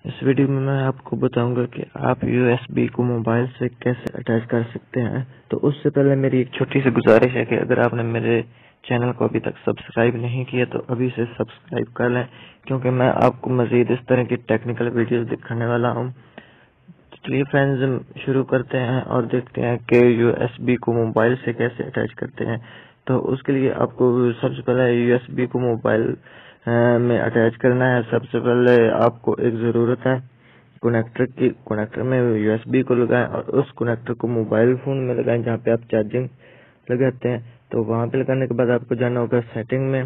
इस वीडियो में मैं आपको बताऊंगा कि आप यूएसबी को मोबाइल से कैसे अटैच कर सकते हैं। तो उससे पहले मेरी एक छोटी सी गुजारिश है कि अगर आपने मेरे चैनल को अभी तक सब्सक्राइब नहीं किया तो अभी से सब्सक्राइब कर लें, क्योंकि मैं आपको मजीद इस तरह की टेक्निकल वीडियोस दिखाने वाला हूं। चलिए फ्रेंड्स, शुरू करते हैं और देखते हैं कि यूएसबी को मोबाइल से कैसे अटैच करते हैं। तो उसके लिए आपको सबसे पहले यूएसबी को मोबाइल में अटैच करना है। सबसे पहले आपको एक ज़रूरत है कनेक्टर की। कनेक्टर में यूएसबी को लगाएं और उस कनेक्टर को मोबाइल फोन में लगाएं जहाँ पे आप चार्जिंग लगाते हैं। तो वहाँ पे लगाने के बाद आपको जाना होगा सेटिंग में,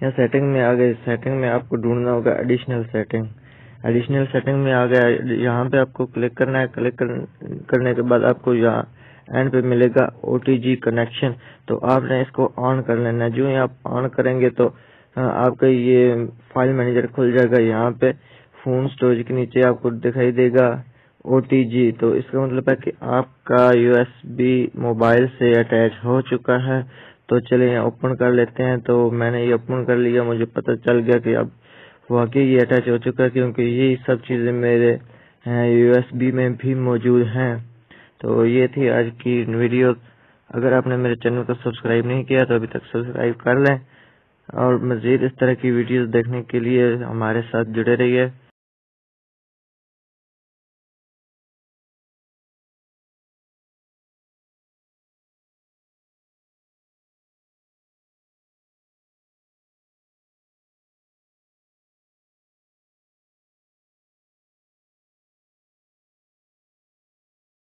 या सेटिंग में आ गए। सेटिंग में आपको ढूंढना होगा एडिशनल सेटिंग। एडिशनल सेटिंग में आ गया, यहाँ पे आपको क्लिक करना है। क्लिक करने के बाद आपको यहाँ एंड पे मिलेगा ओटीजी कनेक्शन। तो आपने इसको ऑन कर लेना है। जो ही आप ऑन करेंगे तो आपका ये फाइल मैनेजर खुल जाएगा। यहाँ पे फोन स्टोरेज के नीचे आपको दिखाई देगा ओटीजी। तो इसका मतलब है कि आपका यूएसबी मोबाइल से अटैच हो चुका है। तो चलिए ओपन कर लेते हैं। तो मैंने ये ओपन कर लिया। मुझे पता चल गया कि अब वाकई ये अटैच हो चुका है, क्योंकि ये सब चीजें मेरे यूएसबी में भी मौजूद हैं। तो ये थी आज की वीडियो। अगर आपने मेरे चैनल को सब्सक्राइब नहीं किया तो अभी तक सब्सक्राइब कर लें, और मजीद इस तरह की वीडियोस देखने के लिए हमारे साथ जुड़े रहिए।